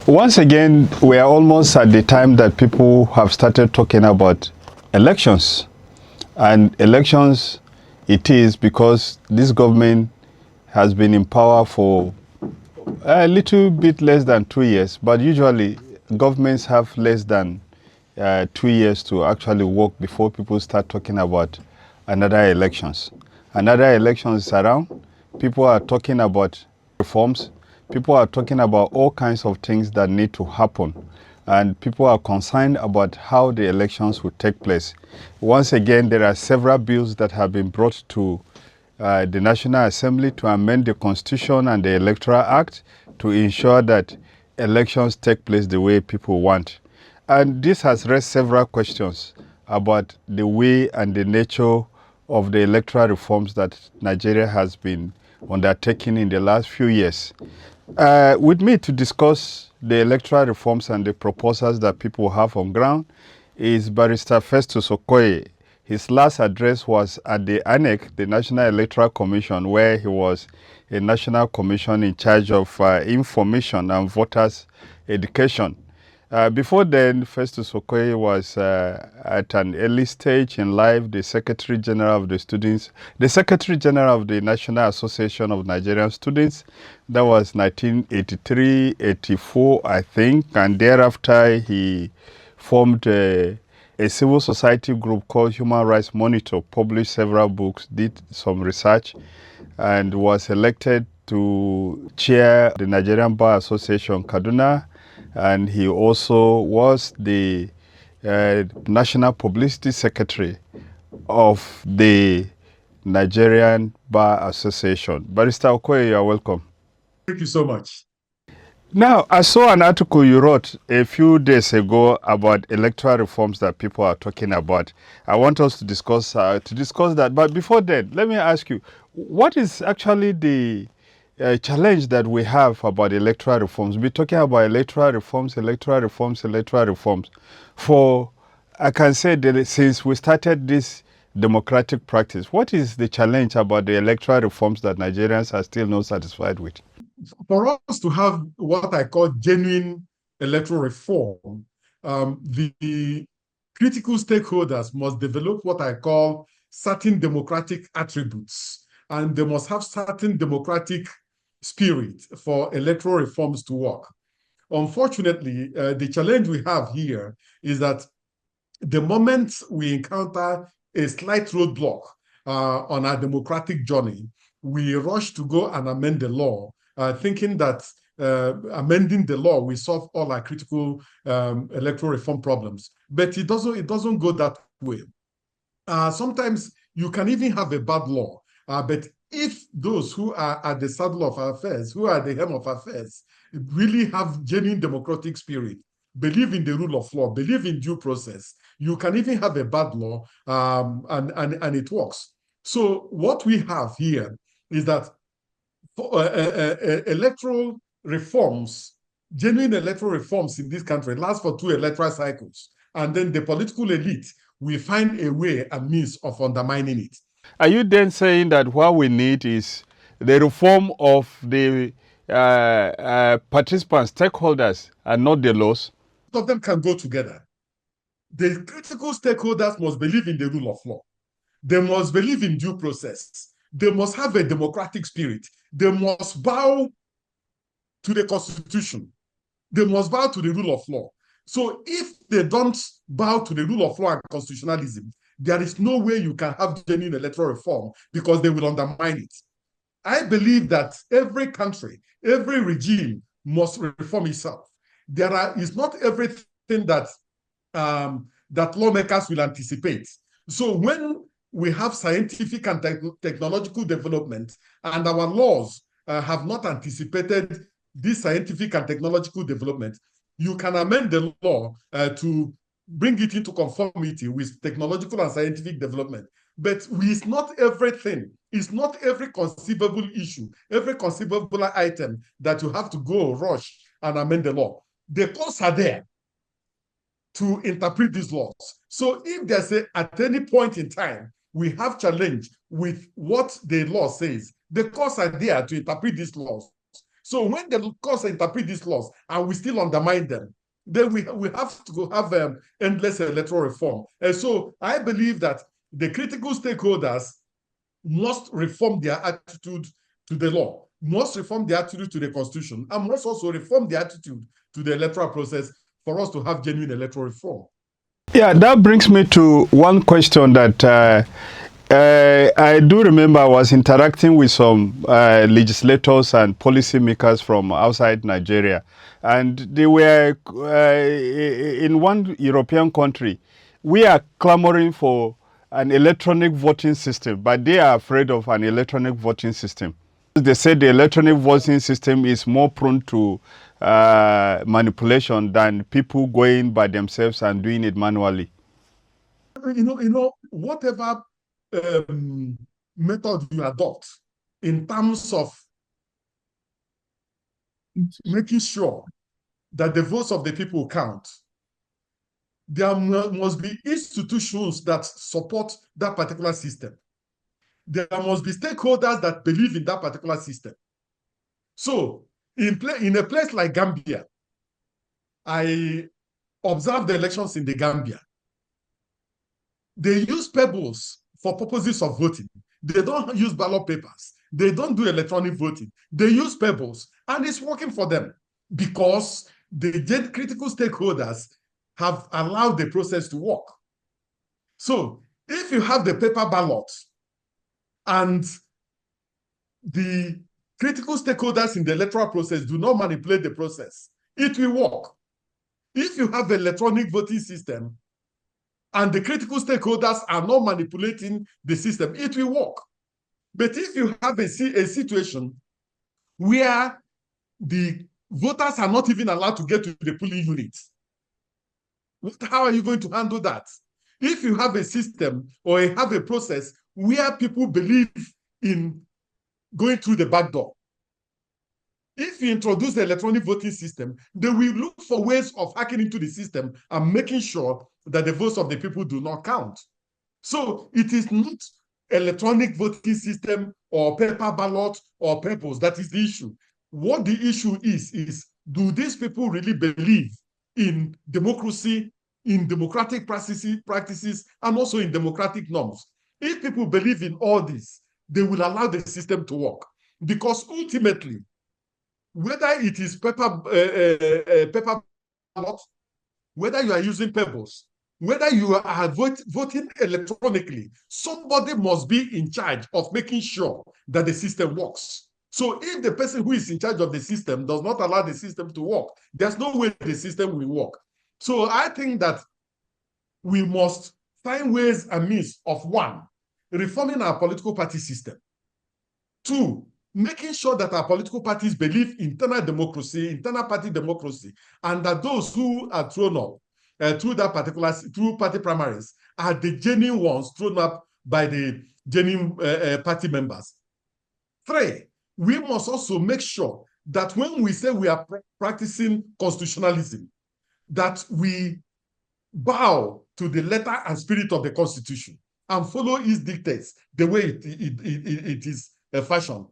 Once again, we are almost at the time that people have started talking about elections. And elections it is because this government has been in power for a little bit less than 2 years, but usually governments have less than 2 years to actually work before people start talking about another elections. Another election is around. People are talking about reforms. People are talking about all kinds of things that need to happen. And people are concerned about how the elections will take place. Once again, there are several bills that have been brought to the National Assembly to amend the Constitution and the Electoral Act to ensure that elections take place the way people want. And this has raised several questions about the way and the nature of the electoral reforms that Nigeria has been undertaking in the last few years. With me to discuss the electoral reforms and the proposals that people have on ground is Barrister Festus Okoye. His last address was at the INEC, the National Electoral Commission, where he was a national commission in charge of information and voters' education. Before then, Festus Okoye was at an early stage in life the Secretary General of the Students, the Secretary General of the National Association of Nigerian Students. That was 1983, 84, I think. And thereafter, he formed a civil society group called Human Rights Monitor, published several books, did some research, and was elected to chair the Nigerian Bar Association, Kaduna. And he also was the National Publicity Secretary of the Nigerian Bar Association. Barrister Okoye, you are welcome. Thank you so much. Now, I saw an article you wrote a few days ago about electoral reforms that people are talking about. I want us to discuss that. But before that, let me ask you, what is actually the challenge that we have about electoral reforms? We're talking about electoral reforms. For, I can say that since we started this democratic practice, what is the challenge about the electoral reforms that Nigerians are still not satisfied with? For us to have what I call genuine electoral reform, the critical stakeholders must develop what I call certain democratic attributes, and they must have certain democratic spirit for electoral reforms to work. Unfortunately, the challenge we have here is that the moment we encounter a slight roadblock on our democratic journey, we rush to go and amend the law, thinking that amending the law will solve all our critical electoral reform problems. But it doesn't go that way. Sometimes you can even have a bad law, but if those who are at the saddle of our affairs, who are the helm of affairs, really have genuine democratic spirit, believe in the rule of law, believe in due process, you can even have a bad law and it works. So what we have here is that for, electoral reforms, genuine electoral reforms in this country last for 2 electoral cycles, and then the political elite will find a way and means of undermining it. Are you then saying that what we need is the reform of the participants, stakeholders, and not the laws? Both of them can go together. The critical stakeholders must believe in the rule of law. They must believe in due process. They must have a democratic spirit. They must bow to the Constitution. They must bow to the rule of law. So if they don't bow to the rule of law and constitutionalism, there is no way you can have genuine electoral reform because they will undermine it. I believe that every country, every regime must reform itself. Is not everything that that lawmakers will anticipate. So when we have scientific and technological development and our laws have not anticipated this scientific and technological development, you can amend the law to bring it into conformity with technological and scientific development. But it's not everything. It's not every conceivable issue, every conceivable item that you have to go rush and amend the law. The courts are there to interpret these laws. So if there's at any point in time, we have challenge with what the law says, the courts are there to interpret these laws. So when the courts interpret these laws and we still undermine them, then we have to have endless electoral reform. And so I believe that the critical stakeholders must reform their attitude to the law, must reform their attitude to the constitution, and must also reform their attitude to the electoral process for us to have genuine electoral reform. Yeah, that brings me to one question that I do remember I was interacting with some legislators and policymakers from outside Nigeria, and they were in one European country. We are clamoring for an electronic voting system, but they are afraid of an electronic voting system. They said the electronic voting system is more prone to manipulation than people going by themselves and doing it manually. Whatever method you adopt in terms of making sure that the votes of the people count, there must be institutions that support that particular system. There must be stakeholders that believe in that particular system. So in a place like Gambia, I observed the elections in the Gambia. They use pebbles for purposes of voting. They don't use ballot papers. They don't do electronic voting. They use pebbles, and it's working for them because the critical stakeholders have allowed the process to work. So if you have the paper ballot and the critical stakeholders in the electoral process do not manipulate the process, it will work. If you have an electronic voting system and the critical stakeholders are not manipulating the system, it will work. But if you have a situation where the voters are not even allowed to get to the polling units, how are you going to handle that? If you have a system or you have a process where people believe in going through the back door, if you introduce the electronic voting system, they will look for ways of hacking into the system and making sure that the votes of the people do not count. So it is not electronic voting system or paper ballot or purpose that is the issue. What the issue is do these people really believe in democracy, in democratic practices, and also in democratic norms? If people believe in all this, they will allow the system to work. Because ultimately, whether it is paper ballot, whether you are using pebbles, whether you are voting electronically, somebody must be in charge of making sure that the system works. So if the person who is in charge of the system does not allow the system to work, there's no way the system will work. So I think that we must find ways and means of, one, reforming our political party system. Two, making sure that our political parties believe in internal democracy, internal party democracy, and that those who are thrown up through party primaries are the genuine ones thrown up by the genuine party members. Three, we must also make sure that when we say we are practicing constitutionalism, that we bow to the letter and spirit of the Constitution and follow its dictates the way it is fashioned.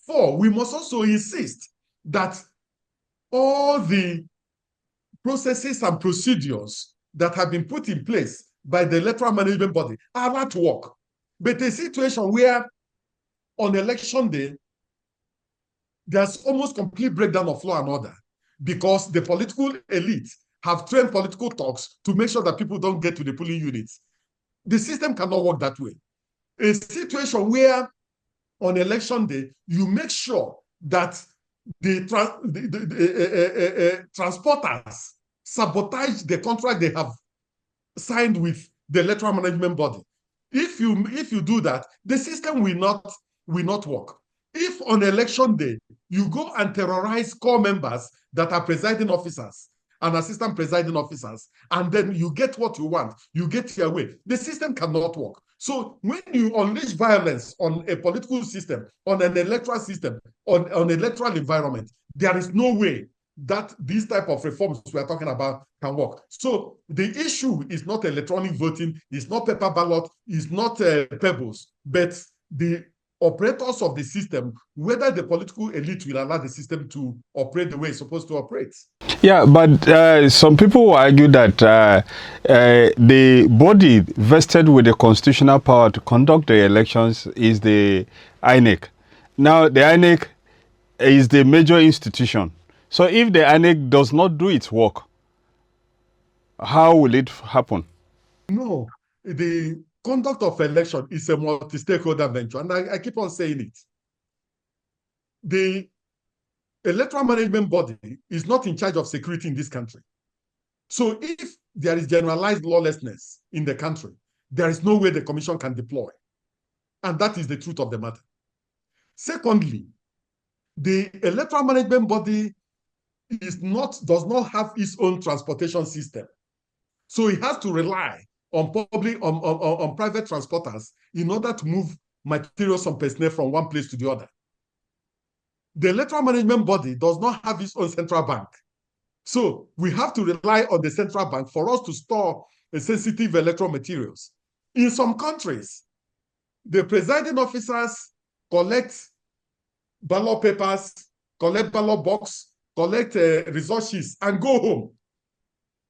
Four, we must also insist that all the processes and procedures that have been put in place by the electoral management body are at work. But a situation where on election day, there's almost complete breakdown of law and order because the political elite have trained political talks to make sure that people don't get to the polling units. The system cannot work that way. A situation where on election day, you make sure that the transporters sabotage the contract they have signed with the electoral management body. If you do that, the system will not work. If on election day, you go and terrorize core members that are presiding officers and assistant presiding officers, and then you get what you want, you get your way, the system cannot work. So when you unleash violence on a political system, on an electoral system, on electoral environment, there is no way that these type of reforms we are talking about can work. So the issue is not electronic voting, it's not paper ballot, it's not pebbles, but the operators of the system whether the political elite will allow the system to operate the way it's supposed to operate. Yeah, but some people will argue that the body vested with the constitutional power to conduct the elections is the INEC. Now, the INEC is the major institution. So if the INEC does not do its work, how will it happen? No, the conduct of election is a multi-stakeholder venture, and I keep on saying it. The electoral management body is not in charge of security in this country. So if there is generalized lawlessness in the country, there is no way the commission can deploy. And that is the truth of the matter. Secondly, the electoral management body does not have its own transportation system. So it has to rely on private transporters in order to move materials and personnel from one place to the other. The electoral management body does not have its own central bank. So we have to rely on the central bank for us to store sensitive electoral materials. In some countries, the presiding officers collect ballot papers, collect ballot box, collect result sheets, and go home,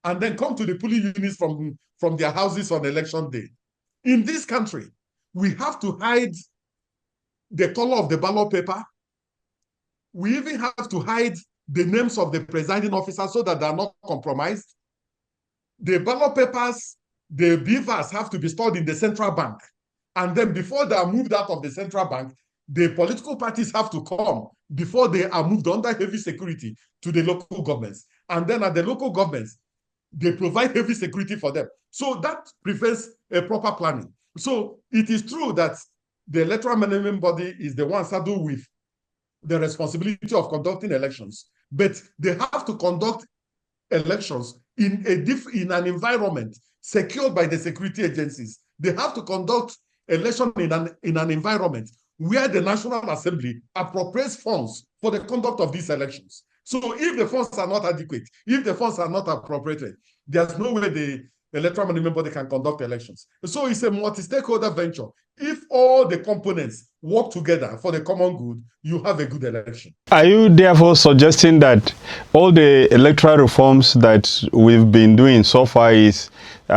and then come to the polling units from their houses on election day. In this country, we have to hide the color of the ballot paper. We even have to hide the names of the presiding officers so that they are not compromised. The ballot papers, the BVAS have to be stored in the central bank. And then before they are moved out of the central bank, the political parties have to come before they are moved under heavy security to the local governments. And then at the local governments, they provide heavy security for them. So that prevents a proper planning. So it is true that the electoral management body is the one saddled with the responsibility of conducting elections, but they have to conduct elections in an environment secured by the security agencies. They have to conduct election in an environment where the National Assembly appropriates funds for the conduct of these elections. So if the funds are not adequate, if the funds are not appropriated, there's no way the electoral management body can conduct elections. So it's a multi-stakeholder venture. If all the components work together for the common good, you have a good election. Are you therefore suggesting that all the electoral reforms that we've been doing so far is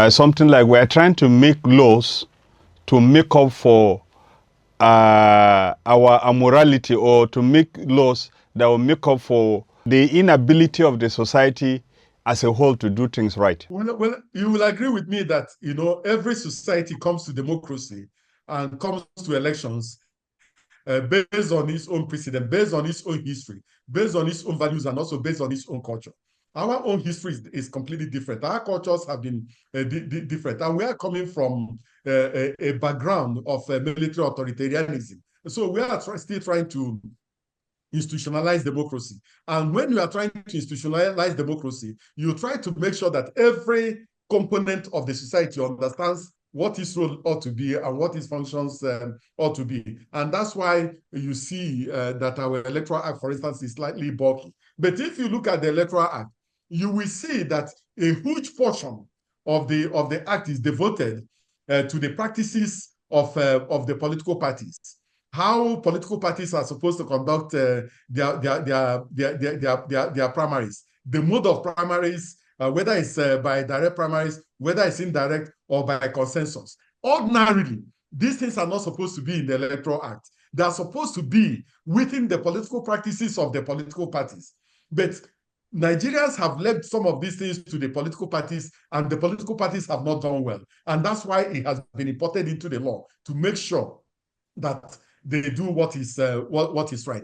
something like we're trying to make laws to make up for our immorality, or to make laws that will make up for the inability of the society as a whole to do things right? Well, you will agree with me that, every society comes to democracy and comes to elections based on its own precedent, based on its own history, based on its own values, and also based on its own culture. Our own history is completely different. Our cultures have been different, and we are coming from a background of military authoritarianism. So we are still trying to institutionalize democracy. And when you are trying to institutionalize democracy, you try to make sure that every component of the society understands what its role ought to be and what its functions ought to be. And that's why you see that our Electoral Act, for instance, is slightly bulky. But if you look at the Electoral Act, you will see that a huge portion of the Act is devoted to the practices of the political parties. How political parties are supposed to conduct their primaries, the mode of primaries, whether it's by direct primaries, whether it's indirect or by consensus. Ordinarily, these things are not supposed to be in the Electoral Act. They are supposed to be within the political practices of the political parties. But Nigerians have left some of these things to the political parties, and the political parties have not done well. And that's why it has been imported into the law, to make sure that they do what is right.